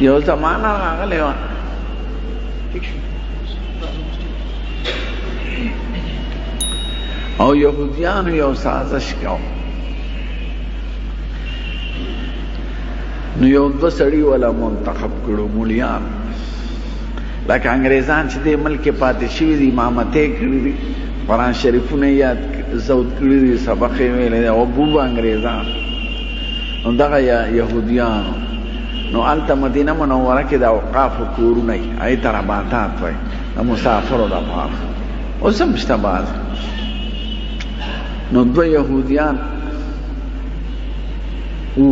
یو زمانہ راغلی وه او یهودیانو یو سازش کو نو یو دوه سړي ولا منتخب کړو مولیان لکه انګریزان چې دې ملک کې پاتې شوي دي امامتې کړي دي قرآن شریفونه یاد زود کړي دي سبق یې ویلی دی او بوبه انګریزان نو دغه یهودیانو نو هلته مدینه منوره کې د اوقافو کورونه وي هغې ته رباطات وایي د مسافرو دپاره اوس هم شته بعض نو دوه یهودیان وو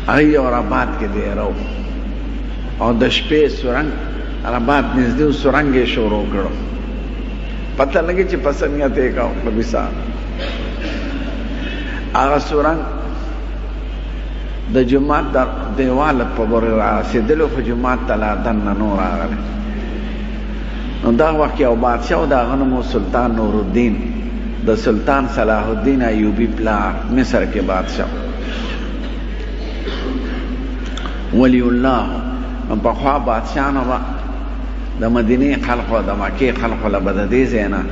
هغه یو رباط کې دیره و او د شپې سرنګ رباط نږدې و سرنګ یې شروع کړو پته لګي چې پسنیت یې کاو لبسان هغه سرنګ د جماعت د دیوال په ور رسېدلو خو جماعت ته لا دننه نور راغلی نو دا وخت یو بادشاه و د هغه نوم سلطان نورالدین د سلطان صلاح الدین ایوبي پلار مصر کې بادشاه ولی الله پخوا بادشاهانو به د مدینې خلقو د مکې خلقو له به د دې ځای نه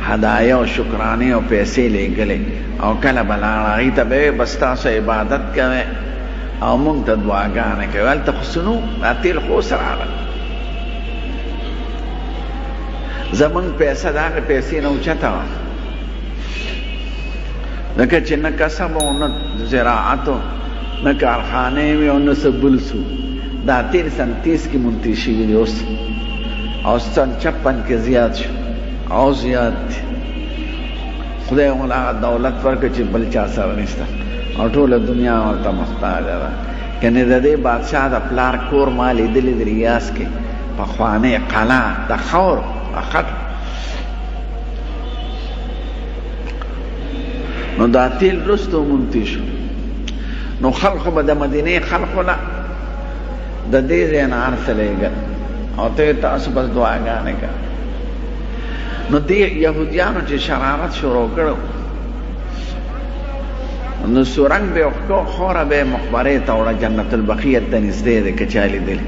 هدایه او شکرانې او پیسې لیږلې او کله به لاړه هغوی ته به یې بس تاسو عبادت کوئ او مونږ ته دعاګانې کوي هلته خو سنو دا تیل خو اوس راغل زمونږ پیسه د هغې پیسې نه اوچته وه ځکه چې نه کسب او نه زراعت نه کارخانې وې او نه څه بل څه دا تیر سن 30 کې منتهي شوي دي اوس او سن 56 کې زیات شو او زیات دي خدای مولا هغه دولت ورکړه چې بل چا سره نشته او ټوله دنیا ورته محتاجه ده کنې د دې بادشاه د پلار کور ما لیدلی د ریاض کې پخوانۍ قلعه د خاورو خټ نو دا تیل رستو منتهي شو نو خلقو به د مدینې خلقو نه د دې ځای نه هر څه لیږل او ته تاسو بس دعاګانې کوه نو دې یهودیانو چې شرارت شروع کړو نو سرنګ به وښکو خوره به یې مقبرې ته وړه جنت البقیع ته نږدې دی که چا لیدلي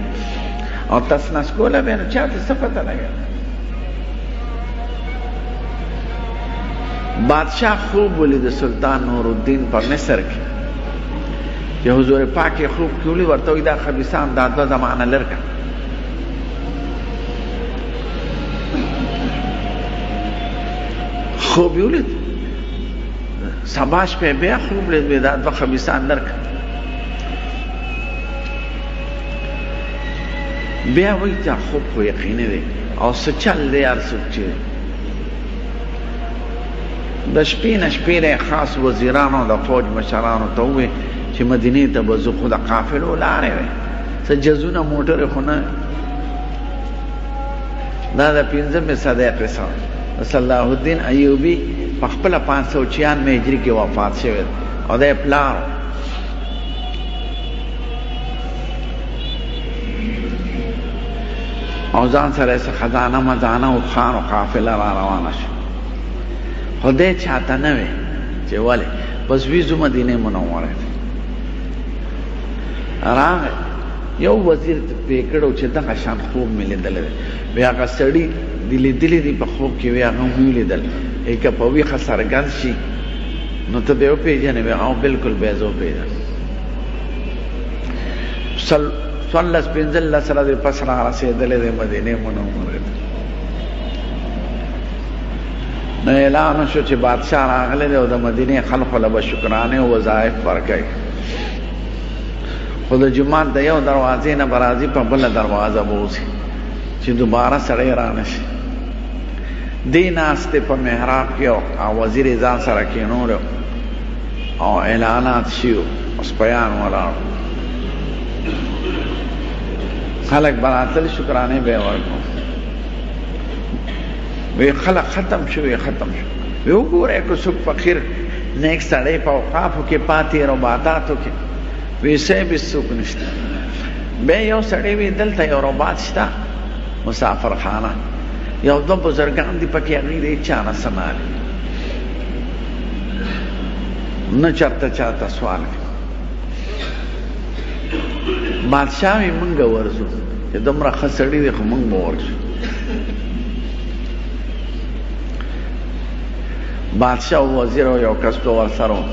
او تسنس کوله به یې نو چا ته څه پته لګېده بادشاه خوب ولید سلطان نورالدین په مصر کې چې حضور پاک یې خوب کې ولید ورته وایي دا خبیثان دا دوه زمانه لر کړه خوب یې ولید سبا شپې بیا خوب لید دا دوه خبیثان لر کړه بیا وایي دا خوب خو یقیني دی او څه چل دی هر څوک چې د شپې نه شپې خاص وزیرانو د فوج مشرانو ته ووایي چې مدینې ته به ځو خو د قافلو لارې وې څه جزونه موټرې خو نه دا د 15مې صدۍ قصه صلاح الدین ایوبي په خپله 596 هجري کې وفات شوی او د یې پلار او ځان سره یې څه خزانه مزانه او خان او قافله را روانه شو خدای چاته نه وي چې ولې بس ویزو مدینې منوره راغی یو وزیر پې کړو چې دغه شان خوب مې لیدلی دی وی هغه سړي دي لیدلي دي په خوب کې وی هغه مې ولیدل که په ویښه څرګند شي نو ته به یې وپېژنې وی هغه بلکل به یې زه وپېژنم 14-15 سره د پس را رسېدلی دی مدینې منورې ته نو اعلان شو چې بادشاه راغلی دی او د مدینې خلقو له به شکرانې او وظایف ورکوي خو د جومات د یو دروازې نه به راځي په بله دروازه به اوسي چې دوباره سړی رانه شي دی ناست دی په محراب کې او وزیر یې ځان سره کېنولی او اعلانات شوي سپیان ولاړ خلک به راتل شکرانې به یې ورکړو وی خلق ختم شو وی وګورئ که څوک فقیر نیک سړی په اوقافو کې پاتې رباطاتو کې وی صاحب څوک نشته بیا یو سړی وی دلته یو رباط شته مسافر خانه یو دوه بزرګان دي پکې هغوی د هېچا نه څه نه اخلي نه چېرته چاته سوال کوي بادشاہ وی مونږ ورځو چې دومره ښه سړي دی خو مونږ به ورځو. بادشاہ او وزیر او یو کس به ورسره و،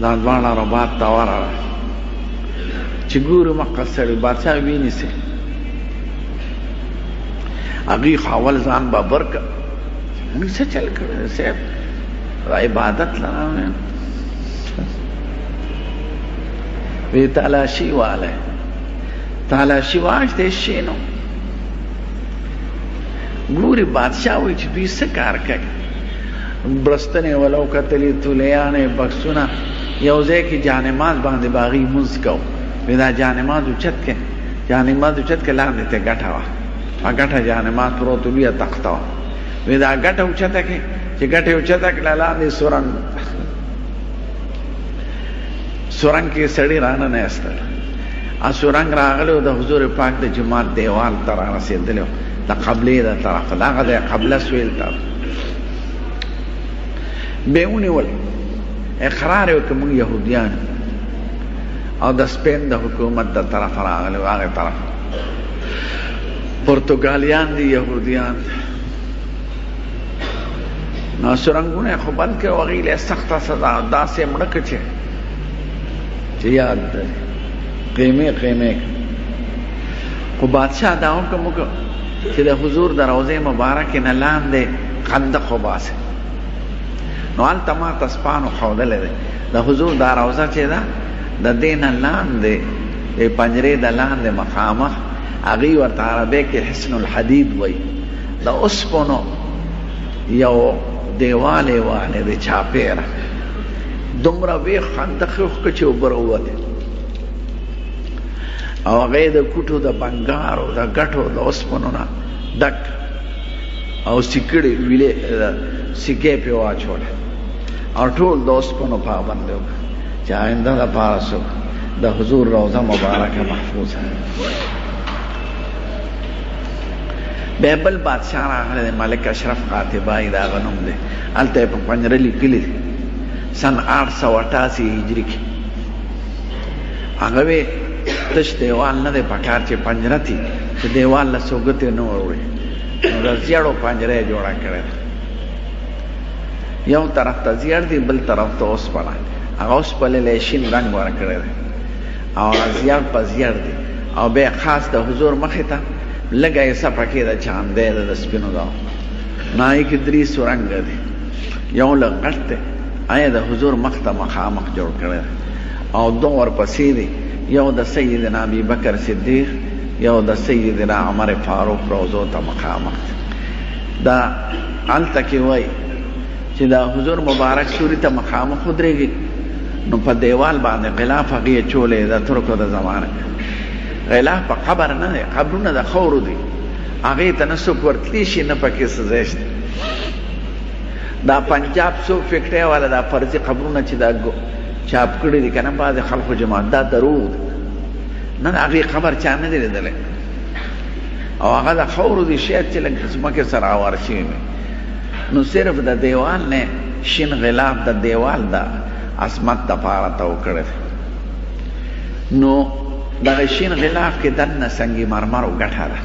دا دواړه رباط ته ورغله چې ګورو مقصد سړي. بادشاہ وینیسي هغې خاول ځان بابر کړ. موږ څه چل کړی صاحب، عبادت لرا وی تلاشی والا تلاشی واجده شینو. ګوري بادشاہ وی چې دوی څه کار کوي. برستنې ولو کتلې تولیانې بکسونه یو ځای کې جانماز باندې باغی مونځ کو. وی دا جانماز اوچت کې جانماز اوچت کې لاندې ته ګټه وه، ګټه جانماز پروت و لویه تخته وه. وی دا ګټه اوچته کې چې ګټه اوچته کړه لاندې سورنګ سورنګ کې سړی رانه نه ایستل. سورنګ راغلی و د حضور پاک د جومات دیوال ته رارسېدلی و، د قبلې د طرفه د هغه د قبله سویل ته بیا یې ونیول. اقرار یې وکړ موږ یهودیان او د سپین د حکومت د طرفه راغلی و، هغې طرفه پرتګالیان دي یهودیان. نو سورنګونه یې خو بند کړ او هغې له سخته سزا داسې مړه کړ چې یاد ده قیمه قیمه. خو بادشاہ دا حکم وکړ چې د حضور د روضې مبارکې نه لاندې خندق وباسئ. نو هلته ما ته سپانو ښودلی دی د حضور دا روضه چې ده د دې نه لاندې د پنجرې د لاندې مخامخ هغې ورته عربۍ کې حسن الحدید وایي، د اوسپنو یو دیوال یې والی دی چاپېره، دومره ویښ خندق یې وکړه چې اوبه راووتې او هغه د کوټو د بنګارو د ګټو د اوسپنو نه ډک او سیکړې ویلې سکې پې واچوله او ټول د اوسپنو پابند وکړه چې آینده لپاره څوک د حضور روضه مبارکه محفوظ. بیا بل بادشاہ راغلی دی ملک اشرف قاطبای د هغه نوم دی، هلته یې په پنجره لیکلي دي سن 888 هجري کې. هغه وی تش دیوال نه دی پکار چې پنجره تي چې دیوال له سوګتې نه وروړي. نو د زیړو پنجره یې جوړه کړې ده، یو طرف ته زیړ دی بل طرف ته اوسپنه، هغه اوسپنې له شین رنګ ورکړی دی او زیړ په زیړ دی. او بیا خاص د حضور مخې ته لږه یې صفه کې ده چاندی ده د سپینو ده، نو هغې کې 3 سورنګه دي، یو لږ غټ دی هغه د حضور مخ ته مخامخ جوړ کړی او 2 ورپسې دي، یو د سیدنا ابي بکر صدیق یو د سیدنا عمر فاروق روضو ته مخامخ. دا هلته کې وایي چې د حضور مبارک سوري ته مخامخ ودرېږي نو په دیوال باندې غلاف هغې چولې د ترکو د زمانه. غلاف په قبر نه دی، قبرونه د خاورو دي، هغې ته نه څوک ورتلی شي نه پکې څه ځای شته. دا پنجاب څوک فکټۍ والا دا فرضي قبرونه چې دا چاپ کړي دي که نه بعضې خلکو جماعت دا دروغ دی، نه د هغې قبر چا نه دی لیدلی او هغه د خاورو دي شاید چې لږ ځمکې سره اوار شوي وي. نو صرف د دیوال نه شین غلاف د دیوال د عصمت دپاره ته وکړی دی. نو دغه شین غلاف کې دننه سنگ مرمرو ګټه ده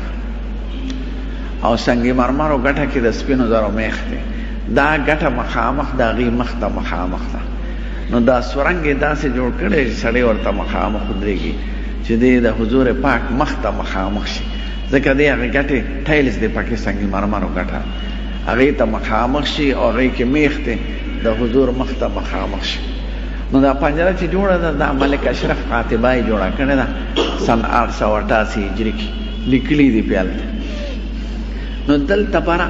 او سنگ مرمرو ګټه کې د سپینو زرو میخ دی، دا ګټه مخامخ د هغې مخ ته مخامخ ده. نو دا سورنګ یې داسې جوړ کړی چې سړی ورته مخامخ ودرېږي چې دی د حضور پاک مخ ته مخامخ شي، ځکه دی هغې ګټې ټایلز دی پکې سنگ مرمرو ګټه هغې ته مخامخ شي او هغې کې میخ دی د حضور مخ ته مخامخ شي. نو دا پنجره چې جوړه ده دا ملک اشرف قاطبای جوړه کړې ده سن 888 هجري کې لیکلي دي پې هلته. نو دلته بره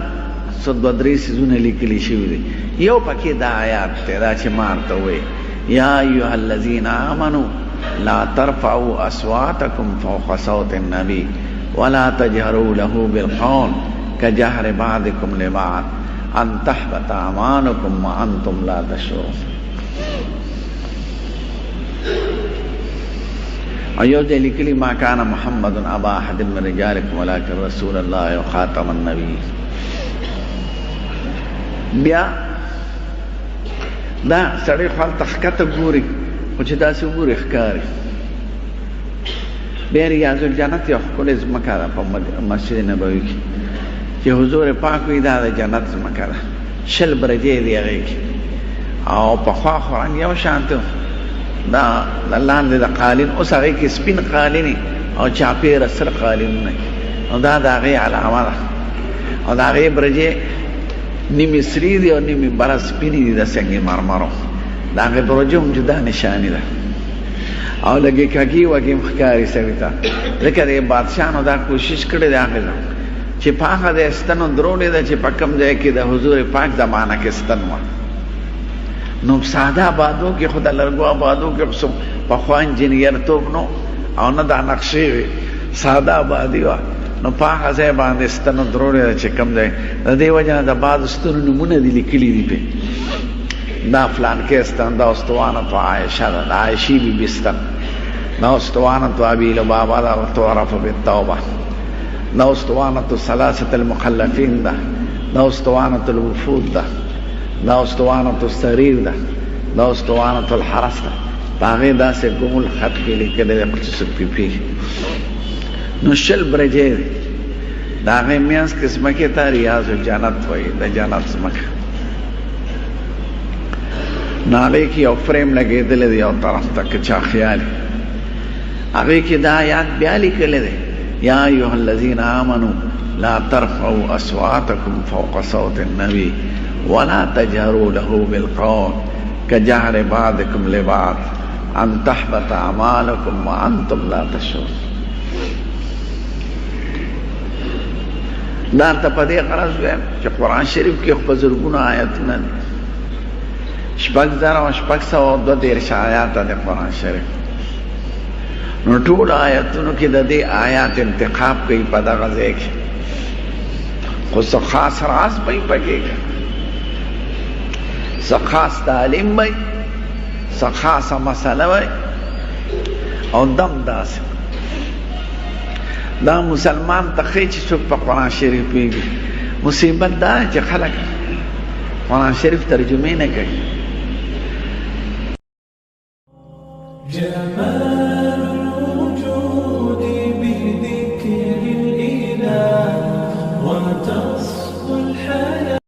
څه 2-3 څیزونه لیکلي شوي دي. یو پکې دا آیات دی دا چې ما ورته ووایي یا ایها الذین آمنوا لا ترفعوا اصواتکم فوق صوت النبی ولا تجهروا له بالقول كجهر بعضكم لبعض ان تحبط اعمالكم وانتم لا تشعرون. ایو دې لیکلي ما کان محمد ابا احد من رجالکم ولکن رسول الله وخاتم النبی. بیا دا سړی خپل تخکته ګوري خو چې داسې وګوري ښکاري بیا ریاض الجنت یو ښکلې ځمکه ده په مسجد نبوي کې چې حضور پاک وایي دا د جنت ځمکه ده 20 برجې دي هغې کې او پخوا خو رنګ یو شانته دا د لاندې د قالین اوس هغې کې سپین قالینې او چاپېره سره قالینونه نو دا د هغې علامه ده او د هغې برجې نیمې سرې دي او نیمې بره سپینې دي د سنگ مرمرو د هغې برجو هم جدا نشاني ده او لګې کږي وږي هم ښکاري سړي ته ځکه د بادشاهانو دا کوشش کړې ده هغې چې په هغه د ستنو دروړې ده چې په کوم ځای کې د حضور پاک زمانه کې ستن وه نو ساده آبادو کې خو د لرګو آبادو کې خو پخوا انجینیرتوب نو او نه دا نقشې وې ساده آبادي وه نو په هغه ځای باندې ستنو دروړې ده چې کوم ځای د دې وجه نه د بعضو ستنو نومونه دي لیکلي دي پې دا فلانکې ستن دا اسطوانة عایشه ده د عایشې بیبي ستن دا اسطوانة ابي لبابا ده تعرف بالتوبه دا اسطوانة ثلاثة المخلفين ده دا اسطوانة الوفود ده دا اسطوانة السرير ده دا اسطوانة الحرس ده باغې داسې ګول خط کې لیکلي دی قدس پی نو 20 برجې دي د هغې منځ کې ځمکې ته ریاض الجنت وایي د جنت ځمکه نو هغې کې یو فریم لګېدلی دی یو طرف ته که چا خیال هغې کې دا آیات بیا لیکلی دی یا ایها الذین آمنوا لا ترفعوا اصواتکم فوق صوت النبی ولا تجهروا له بالقول كجهر بعضكم لبعض ان تحبط اعمالكم وانتم لا تشعرون دا ته په دې غرض وایم چې قرآن شریف کې خو زرګونه آیاتونه دي 6,632 آیات د قرآن شریف نو ټول آیاتونو کې د دې آیات انتخاب کوي په دغه ځای کې خو څه خاص راز به یې پکې څه خاص تعلیم به څه خاصه مسله به او دم داسې دا مسلمان ته ښایي چې څوک په قرآن شریف پوهېږي مصیبت دا چې خلک قرآن شریف ترجمې نه کوي